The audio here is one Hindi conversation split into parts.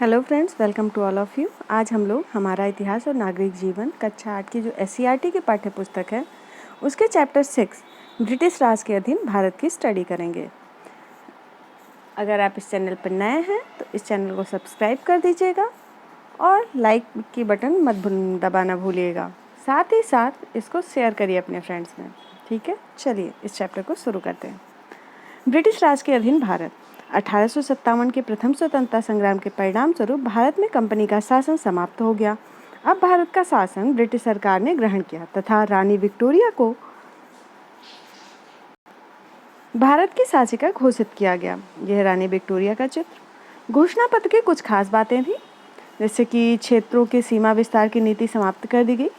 Hello friends, welcome to all of you. आज हम लोग हमारा इतिहास और नागरिक जीवन कक्षा 8 की जो SCERT की पाठ्य पुस्तक है उसके चैप्टर 6 ब्रिटिश राज के अधीन भारत की स्टडी करेंगे। अगर आप इस चैनल पर नए हैं तो इस चैनल को सब्सक्राइब कर दीजिएगा और लाइक की बटन मत दबाना भूलिएगा। साथ ही साथ इसको शेयर करिए अपने फ्रेंड्स में। ठीक है, चलिए इस चैप्टर को शुरू करते हैं। ब्रिटिश राज के अधीन भारत 1857 के प्रथम स्वतंत्रता संग्राम के परिणाम स्वरूप भारत में कंपनी का शासन समाप्त हो गया। अब भारत का शासन ब्रिटिश सरकार ने ग्रहण किया तथा रानी विक्टोरिया को भारत की शासिका घोषित किया गया। यह रानी विक्टोरिया का चित्र। घोषणा पत्र की कुछ खास बातें थी, जैसे कि क्षेत्रों के सीमा विस्तार की नीति समाप्त कर दी गई।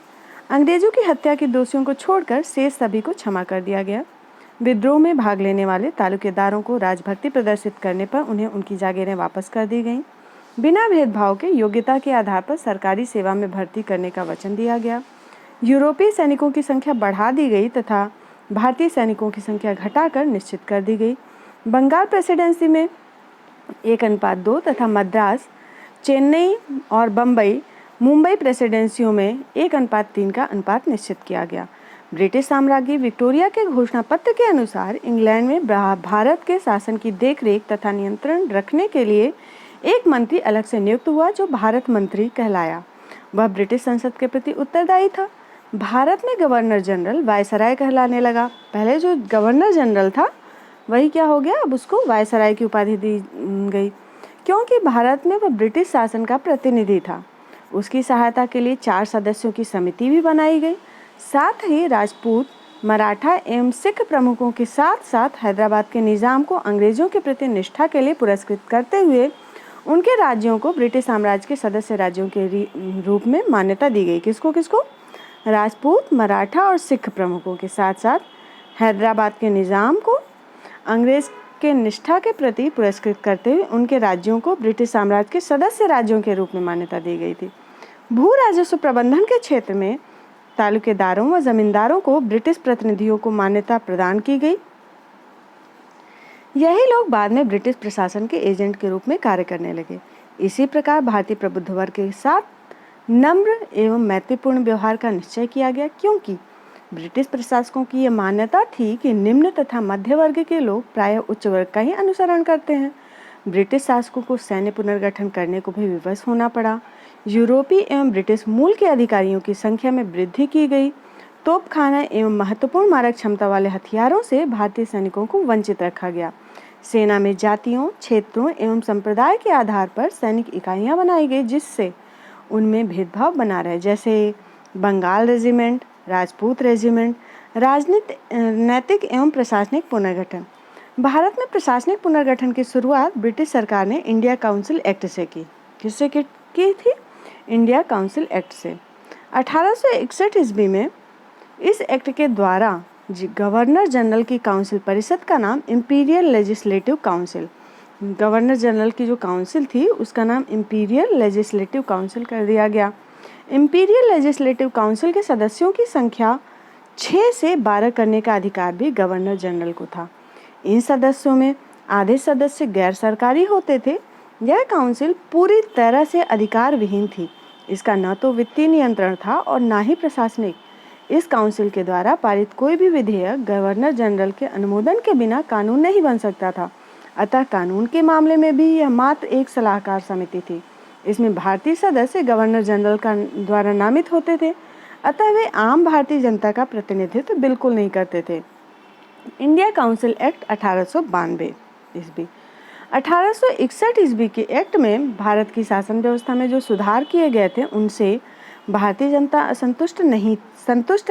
अंग्रेजों की हत्या के दोषियों को छोड़कर शेष सभी को क्षमा कर दिया गया। विद्रोह में भाग लेने वाले तालुकेदारों को राजभक्ति प्रदर्शित करने पर उन्हें उनकी जागीरें वापस कर दी गईं। बिना भेदभाव के योग्यता के आधार पर सरकारी सेवा में भर्ती करने का वचन दिया गया। यूरोपीय सैनिकों की संख्या बढ़ा दी गई तथा भारतीय सैनिकों की संख्या घटाकर निश्चित कर दी गई। बंगाल प्रेसिडेंसी में 1:2 तथा मद्रास, चेन्नई और मुंबई प्रेसिडेंसियों में 1:3 का अनुपात निश्चित किया गया। ब्रिटिश साम्राज्ञी विक्टोरिया के घोषणा पत्र के अनुसार इंग्लैंड में भारत के शासन की देखरेख तथा नियंत्रण रखने के लिए एक मंत्री अलग से नियुक्त हुआ, जो भारत मंत्री कहलाया। वह ब्रिटिश संसद के प्रति उत्तरदायी था। भारत में गवर्नर जनरल वायसराय कहलाने लगा। पहले जो गवर्नर जनरल था वही क्या हो गया, अब उसको वायसराय की उपाधि दी गई, क्योंकि भारत में वह ब्रिटिश शासन का प्रतिनिधि था। उसकी सहायता के लिए 4 सदस्यों की समिति भी बनाई गई। साथ ही राजपूत, मराठा एवं सिख प्रमुखों के साथ साथ हैदराबाद के निज़ाम को अंग्रेजों के प्रति निष्ठा के लिए पुरस्कृत करते हुए उनके राज्यों को ब्रिटिश साम्राज्य के सदस्य राज्यों के रूप में मान्यता दी गई। किसको किसको? राजपूत, मराठा और सिख प्रमुखों के साथ साथ हैदराबाद के निज़ाम को अंग्रेज के निष्ठा के प्रति पुरस्कृत करते हुए उनके राज्यों को ब्रिटिश साम्राज्य के सदस्य राज्यों के रूप में मान्यता दी गई थी। भू राजस्व प्रबंधन के क्षेत्र में तालुकेदारों व जमींदारों को ब्रिटिश प्रतिनिधियों को मान्यता प्रदान की गई। यही लोग बाद में ब्रिटिश प्रशासन के एजेंट के रूप में कार्य करने लगे। इसी प्रकार भारतीय प्रबुद्ध वर्ग के साथ नम्र एवं मैत्रीपूर्ण व्यवहार का निश्चय किया गया, क्योंकि ब्रिटिश प्रशासकों की यह मान्यता थी कि निम्न तथा मध्य वर्ग के लोग प्रायः उच्च वर्ग का ही अनुसरण करते हैं। ब्रिटिश शासकों को सैन्य पुनर्गठन करने को भी विवश होना पड़ा। यूरोपीय एवं ब्रिटिश मूल के अधिकारियों की संख्या में वृद्धि की गई। तोपखाना एवं महत्वपूर्ण मारक क्षमता वाले हथियारों से भारतीय सैनिकों को वंचित रखा गया। सेना में जातियों, क्षेत्रों एवं संप्रदाय के आधार पर सैनिक इकाइयां बनाई गई, जिससे उनमें भेदभाव बना रहे, जैसे बंगाल रेजिमेंट, राजपूत रेजिमेंट। नैतिक एवं प्रशासनिक पुनर्गठन। भारत में प्रशासनिक पुनर्गठन की शुरुआत ब्रिटिश सरकार ने इंडिया काउंसिल एक्ट से की। किससे की थी? इंडिया काउंसिल एक्ट से। 1861 ईस्वी में इस एक्ट के द्वारा गवर्नर जनरल की काउंसिल परिषद का नाम imperial legislative council, governor general की जो काउंसिल थी उसका नाम इंपीरियल लेजिस्लेटिव काउंसिल कर दिया गया। इंपीरियल लेजिस्लेटिव काउंसिल के सदस्यों की संख्या 6 से 12 करने का अधिकार भी गवर्नर जनरल को था। इन सदस्यों में आधे सदस्य गैर सरकारी होते थे। यह काउंसिल पूरी तरह से अधिकार विहीन थी। इसका न तो वित्तीय नियंत्रण था और न ही प्रशासनिक। इस काउंसिल के द्वारा पारित कोई भी विधेयक गवर्नर जनरल के अनुमोदन के बिना कानून नहीं बन सकता था। अतः कानून के मामले में भी यह मात्र एक सलाहकार समिति थी। इसमें भारतीय सदस्य गवर्नर जनरल का द्वारा नामित होते थे, अतः वे आम भारतीय जनता का प्रतिनिधित्व बिल्कुल नहीं करते थे। इंडिया काउंसिल एक्ट 1892 ईस्वी। 1861 ईस्वी के एक्ट में भारत की शासन व्यवस्था में जो सुधार किए गए थे उनसे भारतीय जनता संतुष्ट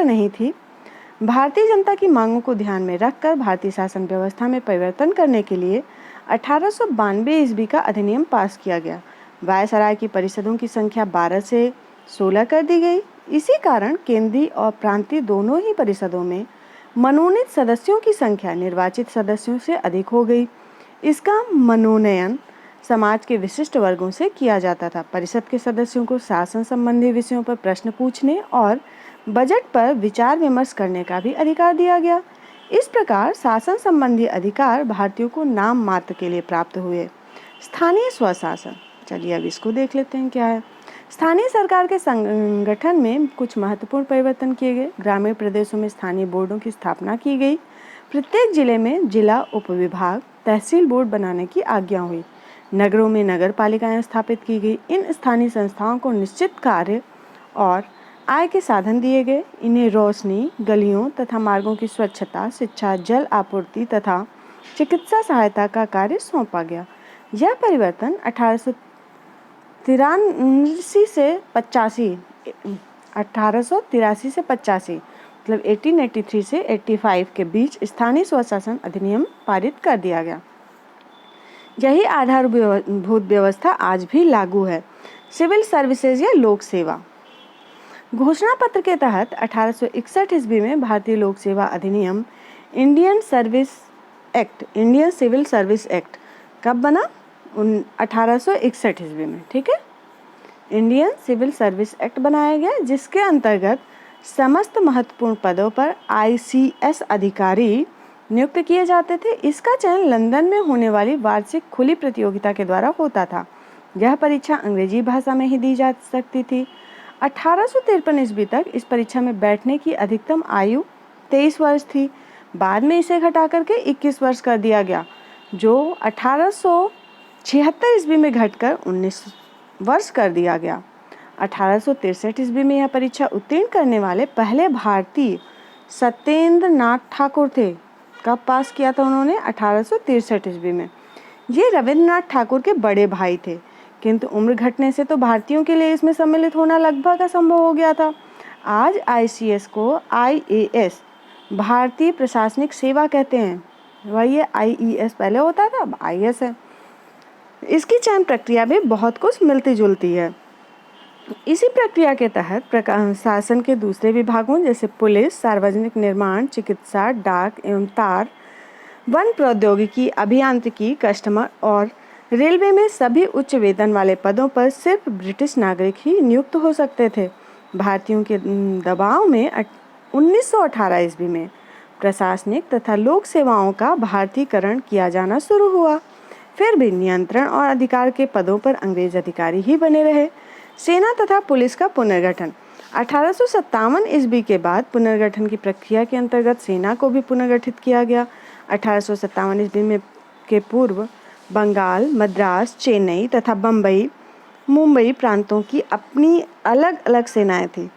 नहीं थी। भारतीय जनता की मांगों को ध्यान में रखकर भारतीय शासन व्यवस्था में परिवर्तन करने के लिए 1892 ईस्वी का अधिनियम पास किया गया। वायसराय की परिषदों की संख्या 12 से 16 कर दी गई। इसी कारण केंद्रीय और प्रांतीय दोनों ही परिषदों में मनोनीत सदस्यों की संख्या निर्वाचित सदस्यों से अधिक हो गई। इसका मनोनयन समाज के विशिष्ट वर्गों से किया जाता था। परिषद के सदस्यों को शासन संबंधी विषयों पर प्रश्न पूछने और बजट पर विचार विमर्श करने का भी अधिकार दिया गया। इस प्रकार शासन संबंधी अधिकार भारतीयों को नाम मात्र के लिए प्राप्त हुए। स्थानीय स्वशासन। चलिए अब इसको देख लेते हैं क्या है। स्थानीय सरकार के संगठन में कुछ महत्वपूर्ण परिवर्तन किए गए। ग्रामीण प्रदेशों में स्थानीय बोर्डों की स्थापना की गई। प्रत्येक जिले में जिला उपविभाग तहसील बोर्ड बनाने की आज्ञा हुई। नगरों में नगर पालिकाएं स्थापित की गई। इन स्थानीय संस्थाओं को निश्चित कार्य और आय के साधन दिए गए। इन्हें रोशनी, गलियों तथा मार्गों की स्वच्छता, शिक्षा, जल आपूर्ति तथा चिकित्सा सहायता का कार्य सौंपा गया। यह परिवर्तन 1883 से 85 मतलब 1883 से 85 के बीच स्थानीय स्वशासन अधिनियम पारित कर दिया गया। यही आधारभूत व्यवस्था आज भी लागू है। सिविल सर्विसेज या लोक सेवा घोषणा पत्र के तहत 1861 ईस्वी में भारतीय लोक सेवा अधिनियम इंडियन सिविल सर्विस एक्ट कब बना? 1861 ईस्वी में। ठीक है, इंडियन सिविल सर्विस एक्ट बनाया गया, जिसके अंतर्गत समस्त महत्वपूर्ण पदों पर ICS अधिकारी नियुक्त किए जाते थे। इसका चयन लंदन में होने वाली वार्षिक खुली प्रतियोगिता के द्वारा होता था। यह परीक्षा अंग्रेजी भाषा में ही दी जा सकती थी। 1853 ईस्वी तक इस परीक्षा में बैठने की अधिकतम आयु 23 वर्ष थी। बाद में इसे घटाकर के 21 वर्ष कर दिया गया, जो 1876 ईस्वी में घटकर 19 वर्ष कर दिया गया। 1863 ईस्वी में यह परीक्षा उत्तीर्ण करने वाले पहले भारतीय सत्येंद्र नाथ ठाकुर थे। कब पास किया था उन्होंने? 1863 ईस्वी में। ये रविंद्रनाथ ठाकुर के बड़े भाई थे, किंतु उम्र घटने से तो भारतीयों के लिए इसमें सम्मिलित होना लगभग असंभव हो गया था। आज ICS को IAS भारतीय प्रशासनिक सेवा कहते हैं। वही है, IES पहले होता था, अब IAS है। इसकी चयन प्रक्रिया भी बहुत कुछ मिलती जुलती है। इसी प्रक्रिया के तहत शासन के दूसरे विभागों जैसे पुलिस, सार्वजनिक निर्माण, चिकित्सा, डाक एवं तार, वन प्रौद्योगिकी, अभियांत्रिकी, कस्टमर और रेलवे में सभी उच्च वेतन वाले पदों पर सिर्फ ब्रिटिश नागरिक ही नियुक्त हो सकते थे। भारतीयों के दबाव में 1918 ईस्वी में प्रशासनिक तथा लोक सेवाओं का भारतीयकरण किया जाना शुरू हुआ। फिर भी नियंत्रण और अधिकार के पदों पर अंग्रेज अधिकारी ही बने रहे। सेना तथा पुलिस का पुनर्गठन 1857 ईस्वी के बाद पुनर्गठन की प्रक्रिया के अंतर्गत सेना को भी पुनर्गठित किया गया। 1857 ईस्वी में के पूर्व बंगाल, मद्रास, चेन्नई तथा मुंबई प्रांतों की अपनी अलग अलग सेनाएं थी।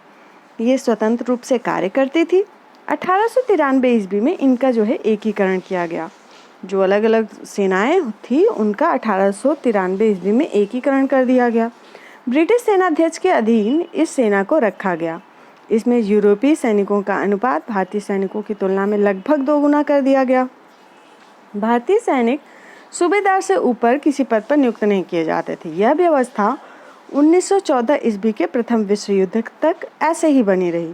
ये स्वतंत्र रूप से कार्य करती थी। 1893 ईस्वी में इनका जो है एकीकरण किया गया। जो अलग अलग सेनाएं थी उनका 1893 ईस्वी में एकीकरण कर दिया गया। ब्रिटिश सेनाध्यक्ष के अधीन इस सेना को रखा गया। इसमें यूरोपीय सैनिकों का अनुपात भारतीय सैनिकों की तुलना में लगभग 2 गुना कर दिया गया। भारतीय सैनिक सूबेदार से ऊपर किसी पद पर नियुक्त नहीं किए जाते थे। यह व्यवस्था 1914 ईस्वी के प्रथम विश्व युद्ध तक ऐसे ही बनी रही।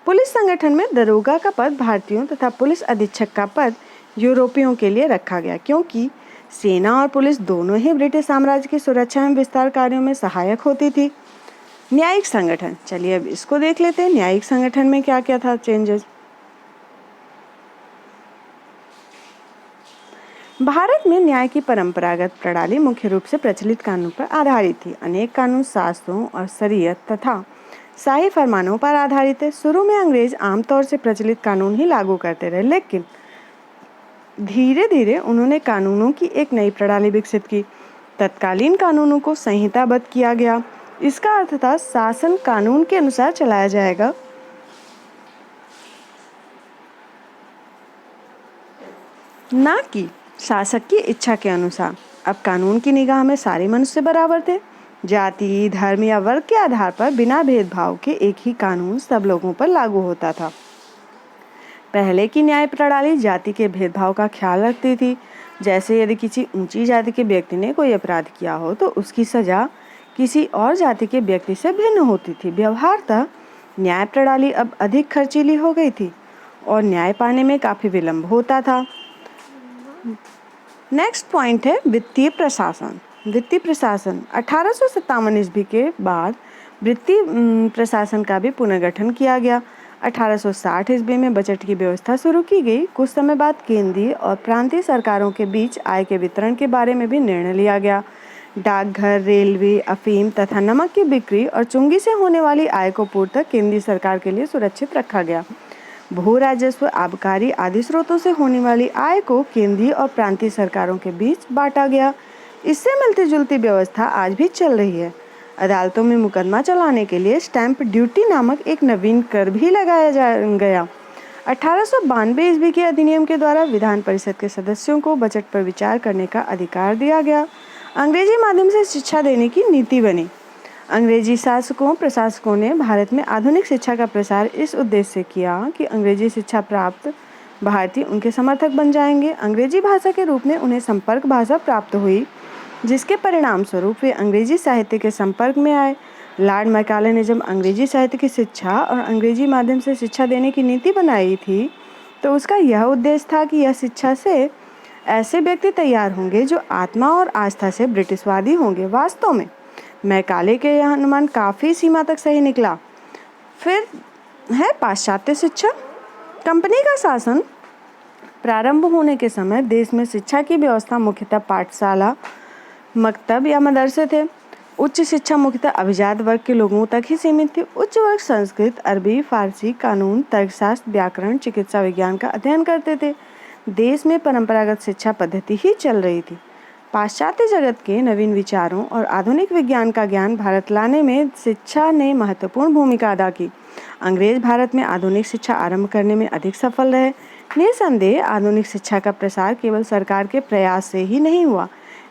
पुलिस संगठन में दरोगा का पद भारतीयों तथा पुलिस अधीक्षक का पद यूरोपियों के लिए रखा गया, क्योंकि सेना और पुलिस दोनों ही ब्रिटिश साम्राज्य की सुरक्षा एवं विस्तार कार्यों में सहायक होती थी। न्यायिक संगठन, चलिए अब इसको देख लेते हैं। न्यायिक संगठन में क्या क्या था चेंजेस। भारत में न्याय की परंपरागत प्रणाली मुख्य रूप से प्रचलित कानून पर आधारित थी। अनेक कानून शास्त्रों और शरीयत तथा शाही फरमानों पर आधारित है। शुरू में अंग्रेज आमतौर से प्रचलित कानून ही लागू करते रहे, लेकिन धीरे धीरे उन्होंने कानूनों की एक नई प्रणाली विकसित की। तत्कालीन कानूनों को संहिताबद्ध किया गया। इसका अर्थ था शासन कानून के अनुसार चलाया जाएगा। ना कि शासक की इच्छा के अनुसार। अब कानून की निगाह में सारे मनुष्य बराबर थे। जाति, धर्म या वर्ग के आधार पर बिना भेदभाव के एक ही कानून सब लोगों पर लागू होता था। पहले की न्याय प्रणाली जाति के भेदभाव का ख्याल रखती थी। जैसे यदि किसी ऊंची जाति के व्यक्ति ने कोई अपराध किया हो तो उसकी सजा किसी और जाति के व्यक्ति से भिन्न होती थी। व्यवहारतः न्याय प्रणाली अब अधिक खर्चीली हो गई थी और न्याय पाने में काफ़ी विलंब होता था। नेक्स्ट पॉइंट है वित्तीय प्रशासन। वित्तीय प्रशासन 1857 ईस्वी के बाद वित्तीय प्रशासन का भी पुनर्गठन किया गया। 1860 ईस्वी में बजट की व्यवस्था शुरू की गई। कुछ समय बाद केंद्रीय और प्रांतीय सरकारों के बीच आय के वितरण के बारे में भी निर्णय लिया गया। डाकघर, रेलवे, अफीम तथा नमक की बिक्री और चुंगी से होने वाली आय को पूर्णतः केंद्रीय सरकार के लिए सुरक्षित रखा गया। भू राजस्व, आबकारी आदि स्रोतों से होने वाली आय को केंद्रीय और प्रांतीय सरकारों के बीच बांटा गया। इससे मिलती जुलती व्यवस्था आज भी चल रही है। अदालतों में मुकदमा चलाने के लिए स्टैंप ड्यूटी नामक एक नवीन कर भी लगाया गया। 1892 ईस्वी के अधिनियम के द्वारा विधान परिषद के सदस्यों को बजट पर विचार करने का अधिकार दिया गया। अंग्रेजी माध्यम से शिक्षा देने की नीति बनी। अंग्रेजी शासकों प्रशासकों ने भारत में आधुनिक शिक्षा का प्रसार इस उद्देश्य से किया कि अंग्रेजी शिक्षा प्राप्त भारतीय उनके समर्थक बन जाएंगे। अंग्रेजी भाषा के रूप में उन्हें संपर्क भाषा प्राप्त हुई, जिसके परिणाम स्वरूप वे अंग्रेजी साहित्य के संपर्क में आए। लॉर्ड मैकाले ने जब अंग्रेजी साहित्य की शिक्षा और अंग्रेजी माध्यम से शिक्षा देने की नीति बनाई थी, तो उसका यह उद्देश्य था कि यह शिक्षा से ऐसे व्यक्ति तैयार होंगे जो आत्मा और आस्था से ब्रिटिशवादी होंगे। वास्तव में मैकाले के यह अनुमान काफ़ी सीमा तक सही निकला। फिर है पाश्चात्य शिक्षा। कंपनी का शासन प्रारंभ होने के समय देश में शिक्षा की व्यवस्था मुख्यतः पाठशाला, मकतब या मदरसे थे। उच्च शिक्षा मुख्यतः अभिजात वर्ग के लोगों तक ही सीमित थी। उच्च वर्ग संस्कृत, अरबी, फारसी, कानून, तर्कशास्त्र, व्याकरण, चिकित्सा विज्ञान का अध्ययन करते थे। देश में परंपरागत शिक्षा पद्धति ही चल रही थी। पाश्चात्य जगत के नवीन विचारों और आधुनिक विज्ञान का ज्ञान भारत लाने में शिक्षा ने महत्वपूर्ण भूमिका अदा की। अंग्रेज भारत में आधुनिक शिक्षा आरंभ करने में अधिक सफल रहे। निसंदेह आधुनिक शिक्षा का प्रसार केवल सरकार के प्रयास से ही नहीं हुआ।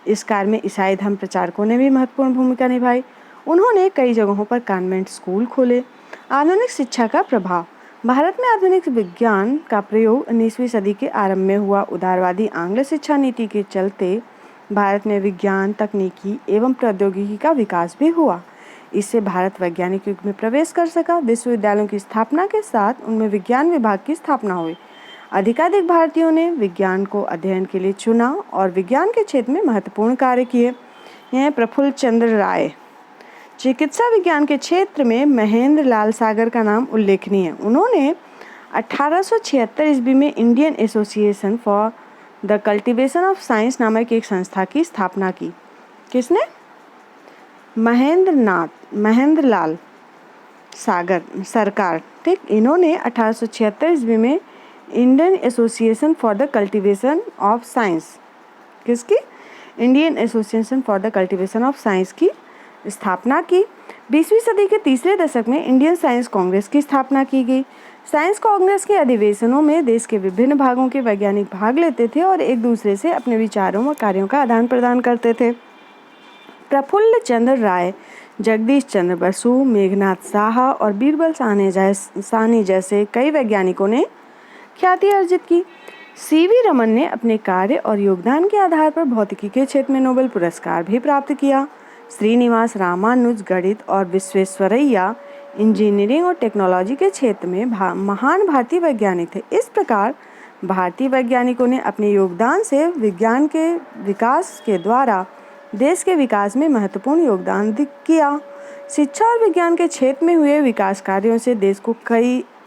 इस कार्य में ईसाई धर्म प्रचारकों ने भी महत्वपूर्ण भूमिका निभाई। उन्होंने कई जगहों पर कॉन्वेंट स्कूल खोले। आधुनिक शिक्षा का प्रभाव। भारत में आधुनिक विज्ञान का प्रयोग 19वीं सदी के आरंभ में हुआ। उदारवादी आंग्ल शिक्षा नीति के चलते भारत में विज्ञान, तकनीकी एवं प्रौद्योगिकी का विकास भी हुआ। इससे भारत वैज्ञानिक युग में प्रवेश कर सका। विश्वविद्यालयों की स्थापना के साथ उनमें विज्ञान विभाग की स्थापना हुई। अधिकाधिक भारतीयों ने विज्ञान को अध्ययन के लिए चुना और विज्ञान के क्षेत्र में महत्वपूर्ण कार्य किए। यह प्रफुल्ल चंद्र राय। चिकित्सा विज्ञान के क्षेत्र में महेंद्र लाल सागर का नाम उल्लेखनीय है। उन्होंने 1876 ईस्वी में Indian Association for the Cultivation of science नामक एक संस्था की स्थापना की। किसने? महेंद्र लाल सागर सरकार। ठीक, इन्होंने 1876 ईस्वी में Indian Association for the Cultivation of Science, किसकी? Indian Association for the Cultivation of Science की स्थापना की। 20वीं सदी के तीसरे दशक में इंडियन साइंस कांग्रेस की स्थापना की गई। साइंस कांग्रेस के अधिवेशनों में देश के विभिन्न भागों के वैज्ञानिक भाग लेते थे और एक दूसरे से अपने विचारों व कार्यों का आदान प्रदान करते थे। प्रफुल्ल चंद्र राय, जगदीश चंद्र बसु, मेघनाथ साहा और बीरबल साहनी जैसे कई वैज्ञानिकों ने ख्याति अर्जित की। सीवी रमन ने अपने कार्य और योगदान के आधार पर भौतिकी के क्षेत्र में नोबेल पुरस्कार भी प्राप्त किया। श्रीनिवास रामानुज गणित और विश्वेश्वरैया इंजीनियरिंग और टेक्नोलॉजी के क्षेत्र में महान भारतीय वैज्ञानिक थे। इस प्रकार भारतीय वैज्ञानिकों ने अपने योगदान से विज्ञान के विकास के द्वारा देश के विकास में महत्वपूर्ण योगदान किया। शिक्षा और विज्ञान के क्षेत्र में हुए विकास कार्यों से देश को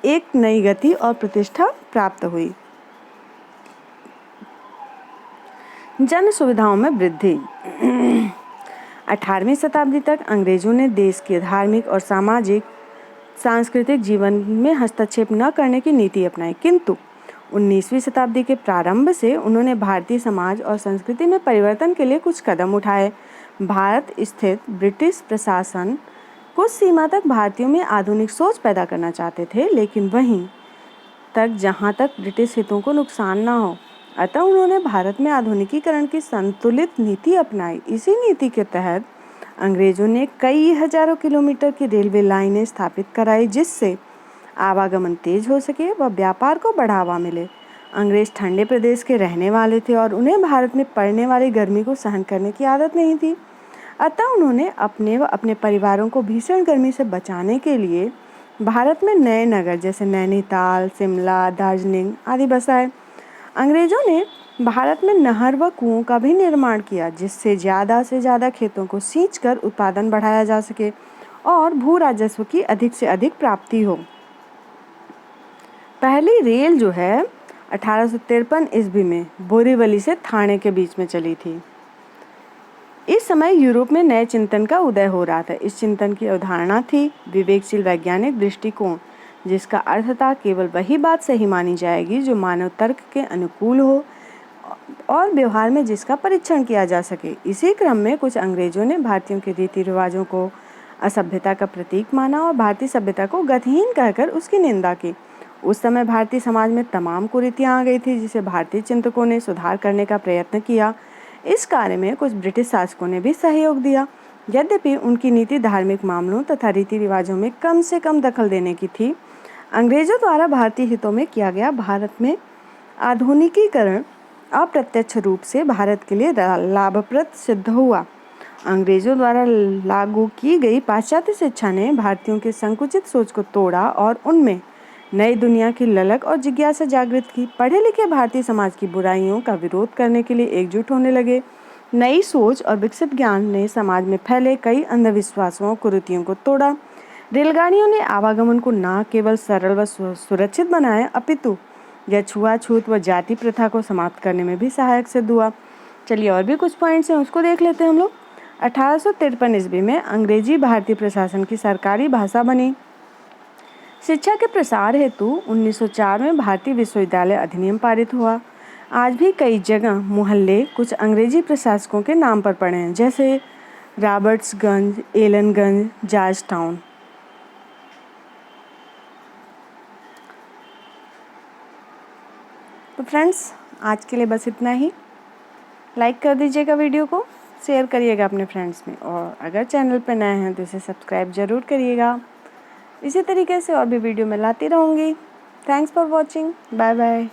एक नई गति और प्रतिष्ठा प्राप्त हुई। जन सुविधाओं में वृद्धि। 18वीं शताब्दी तक अंग्रेजों ने देश के धार्मिक और सामाजिक सांस्कृतिक जीवन में हस्तक्षेप न करने की नीति अपनाई, किंतु 19वीं शताब्दी के प्रारंभ से उन्होंने भारतीय समाज और संस्कृति में परिवर्तन के लिए कुछ कदम उठाए। भारत स्थित ब्रिटिश प्रशासन कुछ सीमा तक भारतीयों में आधुनिक सोच पैदा करना चाहते थे, लेकिन वहीं तक जहां तक ब्रिटिश हितों को नुकसान न हो। अतः उन्होंने भारत में आधुनिकीकरण की संतुलित नीति अपनाई। इसी नीति के तहत अंग्रेजों ने कई हजारों किलोमीटर की रेलवे लाइनें स्थापित कराई, जिससे आवागमन तेज हो सके व व्यापार को बढ़ावा मिले। अंग्रेज ठंडे प्रदेश के रहने वाले थे और उन्हें भारत में पड़ने वाली गर्मी को सहन करने की आदत नहीं थी। अतः उन्होंने अपने व अपने परिवारों को भीषण गर्मी से बचाने के लिए भारत में नए नगर जैसे नैनीताल, शिमला, दार्जिलिंग आदि बसाए। अंग्रेजों ने भारत में नहर व कुओं का भी निर्माण किया, जिससे ज़्यादा से ज़्यादा खेतों को सींचकर उत्पादन बढ़ाया जा सके और भू राजस्व की अधिक से अधिक प्राप्ति हो। पहली रेल जो है 1853 ईस्वी में बोरीवली से थाने के बीच में चली थी। इस समय यूरोप में नए चिंतन का उदय हो रहा था। इस चिंतन की अवधारणा थी विवेकशील वैज्ञानिक दृष्टिकोण, जिसका अर्थ था केवल वही बात सही मानी जाएगी जो मानव तर्क के अनुकूल हो और व्यवहार में जिसका परीक्षण किया जा सके। इसी क्रम में कुछ अंग्रेजों ने भारतीयों के रीति रिवाजों को असभ्यता का प्रतीक माना और भारतीय सभ्यता को गतिहीन कहकर उसकी निंदा की। उस समय भारतीय समाज में तमाम कुरीतियां आ गई थी, जिसे भारतीय चिंतकों ने सुधार करने का प्रयत्न किया। इस कार्य में कुछ ब्रिटिश शासकों ने भी सहयोग दिया। यद्यपि उनकी नीति धार्मिक मामलों तथा रीति रिवाजों में कम से कम दखल देने की थी, अंग्रेजों द्वारा भारतीय हितों में किया गया भारत में आधुनिकीकरण अप्रत्यक्ष रूप से भारत के लिए लाभप्रद सिद्ध हुआ। अंग्रेजों द्वारा लागू की गई पाश्चात्य शिक्षा ने भारतीयों के संकुचित सोच को तोड़ा और उनमें नई दुनिया की ललक और जिज्ञासा जागृत की। पढ़े लिखे भारतीय समाज की बुराइयों का विरोध करने के लिए एकजुट होने लगे। नई सोच और विकसित ज्ञान ने समाज में फैले कई अंधविश्वासों और कुरीतियों को तोड़ा। रेलगाड़ियों ने आवागमन को न केवल सरल व सुरक्षित बनाया, अपितु यह छुआछूत व जाति प्रथा को समाप्त करने में भी सहायक सिद्ध हुआ। चलिए और भी कुछ पॉइंट्स हैं, उसको देख लेते हैं हम लोग। 1853 ईस्वी में अंग्रेजी भारतीय प्रशासन की सरकारी भाषा बनी। शिक्षा के प्रसार हेतु 1904 में भारतीय विश्वविद्यालय अधिनियम पारित हुआ। आज भी कई जगह मोहल्ले कुछ अंग्रेजी प्रशासकों के नाम पर पड़े हैं, जैसे रॉबर्ट्सगंज, एलनगंज, जॉर्ज टाउन। तो फ्रेंड्स, आज के लिए बस इतना ही। लाइक कर दीजिएगा वीडियो को, शेयर करिएगा अपने फ्रेंड्स में, और अगर चैनल पर नए हैं तो इसे सब्सक्राइब ज़रूर करिएगा। इसी तरीके से और भी वीडियो मैं लाती रहूँगी। Thanks for watching. Bye bye.